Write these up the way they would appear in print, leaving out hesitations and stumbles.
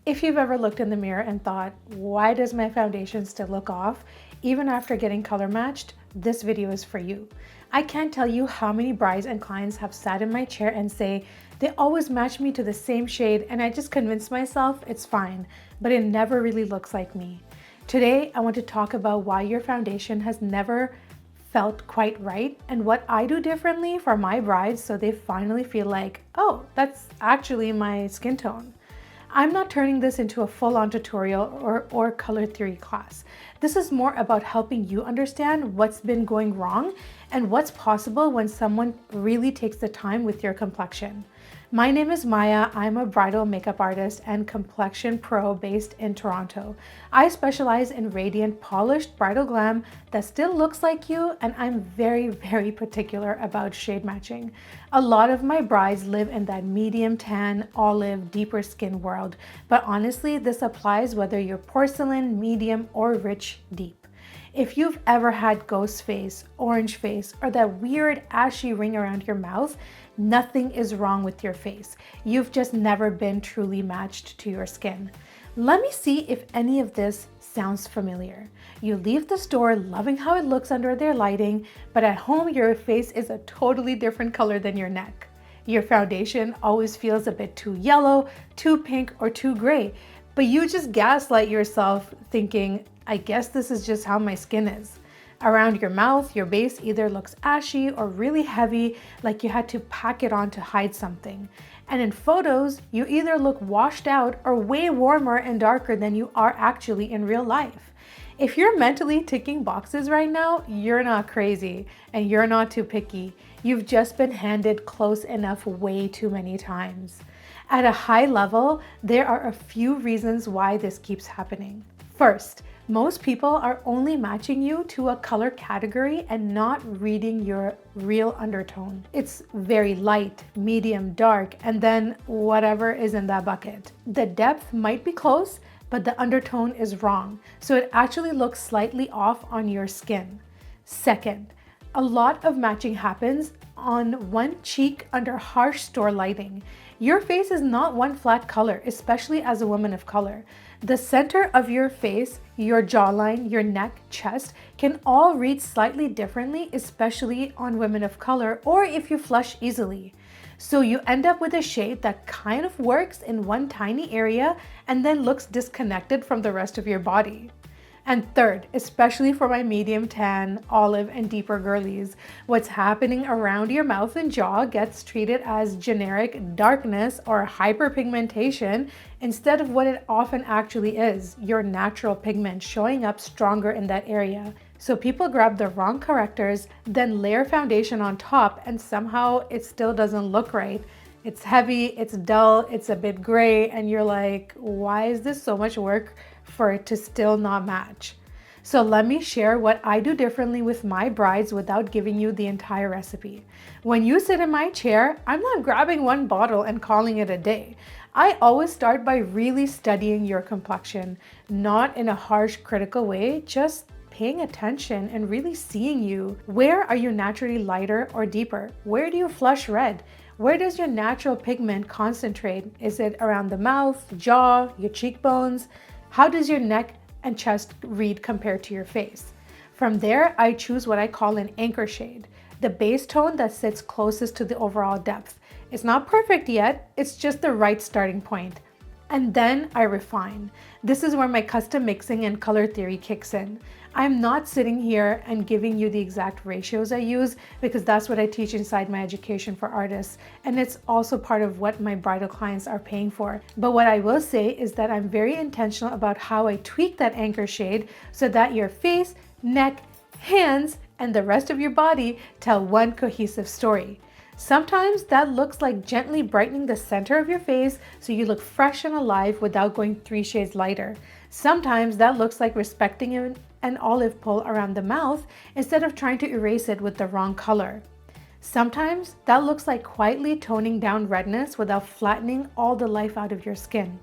If you've ever looked in the mirror and thought, why does my foundation still look off even after getting color matched, this video is for you. I can't tell you how many brides and clients have sat in my chair and say, they always match me to the same shade and I just convinced myself it's fine, but it never really looks like me. Today, I want to talk about why your foundation has never felt quite right and what I do differently for my brides so they finally feel like, oh, that's actually my skin tone. I'm not turning this into a full-on tutorial or color theory class. This is more about helping you understand what's been going wrong and what's possible when someone really takes the time with your complexion. My name is Maya. I'm a bridal makeup artist and complexion pro based in Toronto. I specialize in radiant, polished bridal glam that still looks like you, and I'm very, very particular about shade matching. A lot of my brides live in that medium tan, olive, deeper skin world, but honestly, this applies whether you're porcelain, medium, or rich, deep. If you've ever had ghost face, orange face, or that weird ashy ring around your mouth, nothing is wrong with your face. You've just never been truly matched to your skin. Let me see if any of this sounds familiar. You leave the store loving how it looks under their lighting, but at home your face is a totally different color than your neck. Your foundation always feels a bit too yellow, too pink, or too gray, but you just gaslight yourself thinking, I guess this is just how my skin is. Around your mouth, your base either looks ashy or really heavy, like you had to pack it on to hide something. And in photos, you either look washed out or way warmer and darker than you are actually in real life. If you're mentally ticking boxes right now, you're not crazy and you're not too picky. You've just been handed close enough way too many times. At a high level, there are a few reasons why this keeps happening. First, most people are only matching you to a color category and not reading your real undertone. It's very light, medium, dark, and then whatever is in that bucket. The depth might be close, but the undertone is wrong, so it actually looks slightly off on your skin. Second, a lot of matching happens on one cheek under harsh store lighting. Your face is not one flat color, especially as a woman of color. The center of your face, your jawline, your neck, chest can all read slightly differently, especially on women of color or if you flush easily. So you end up with a shade that kind of works in one tiny area and then looks disconnected from the rest of your body. And third, especially for my medium tan, olive, and deeper girlies, what's happening around your mouth and jaw gets treated as generic darkness or hyperpigmentation instead of what it often actually is, your natural pigment showing up stronger in that area. So people grab the wrong correctors, then layer foundation on top, and somehow it still doesn't look right. It's heavy, it's dull, it's a bit gray, and you're like, why is this so much work for it to still not match? So let me share what I do differently with my brides without giving you the entire recipe. When you sit in my chair, I'm not grabbing one bottle and calling it a day. I always start by really studying your complexion, not in a harsh, critical way, just paying attention and really seeing you. Where are you naturally lighter or deeper? Where do you flush red? Where does your natural pigment concentrate? Is it around the mouth, jaw, your cheekbones? How does your neck and chest read compared to your face? From there, I choose what I call an anchor shade, the base tone that sits closest to the overall depth. It's not perfect yet, it's just the right starting point. And then I refine. This is where my custom mixing and color theory kicks in. I'm not sitting here and giving you the exact ratios I use because that's what I teach inside my education for artists, and it's also part of what my bridal clients are paying for. But what I will say is that I'm very intentional about how I tweak that anchor shade so that your face, neck, hands, and the rest of your body tell one cohesive story. Sometimes that looks like gently brightening the center of your face so you look fresh and alive without going 3 shades lighter. Sometimes that looks like respecting an olive pull around the mouth instead of trying to erase it with the wrong color. Sometimes that looks like quietly toning down redness without flattening all the life out of your skin.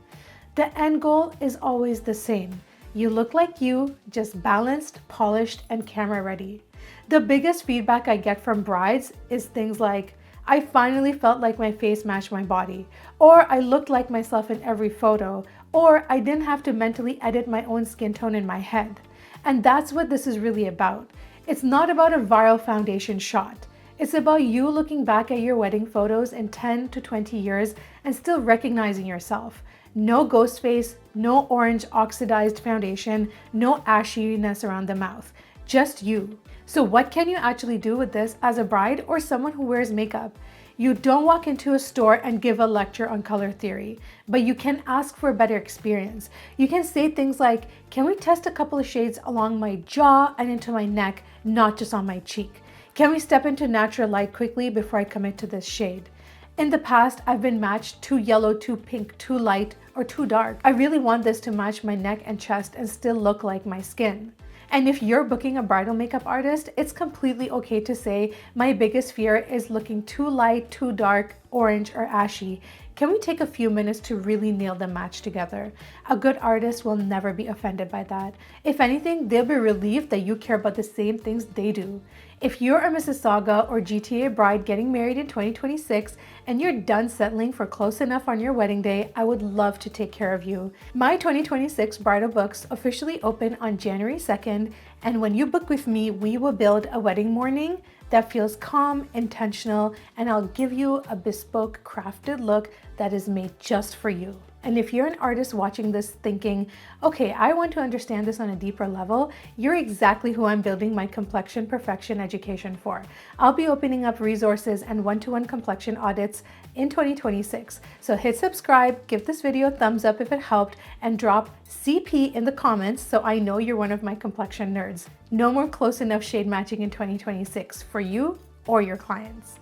The end goal is always the same. You look like you, just balanced, polished, and camera ready. The biggest feedback I get from brides is things like, I finally felt like my face matched my body, or I looked like myself in every photo, or I didn't have to mentally edit my own skin tone in my head. And that's what this is really about. It's not about a viral foundation shot. It's about you looking back at your wedding photos in 10 to 20 years and still recognizing yourself. No ghost face, no orange oxidized foundation, no ashiness around the mouth. Just you. So what can you actually do with this as a bride or someone who wears makeup? You don't walk into a store and give a lecture on color theory, but you can ask for a better experience. You can say things like, can we test a couple of shades along my jaw and into my neck, not just on my cheek? Can we step into natural light quickly before I commit to this shade? In the past, I've been matched too yellow, too pink, too light, or too dark. I really want this to match my neck and chest and still look like my skin. And if you're booking a bridal makeup artist, it's completely okay to say, my biggest fear is looking too light, too dark, orange, or ashy. Can we take a few minutes to really nail the match together? A good artist will never be offended by that. If anything, they'll be relieved that you care about the same things they do. If you're a Mississauga or GTA bride getting married in 2026 and you're done settling for close enough on your wedding day, I would love to take care of you. My 2026 bridal books officially open on January 2nd, and when you book with me, we will build a wedding morning that feels calm, intentional, and I'll give you a bespoke crafted look that is made just for you. And if you're an artist watching this thinking, okay, I want to understand this on a deeper level, you're exactly who I'm building my Complexion Perfection education for. I'll be opening up resources and one-to-one complexion audits in 2026. So hit subscribe, give this video a thumbs up if it helped, and drop CP in the comments so I know you're one of my complexion nerds. No more close enough shade matching in 2026 for you or your clients.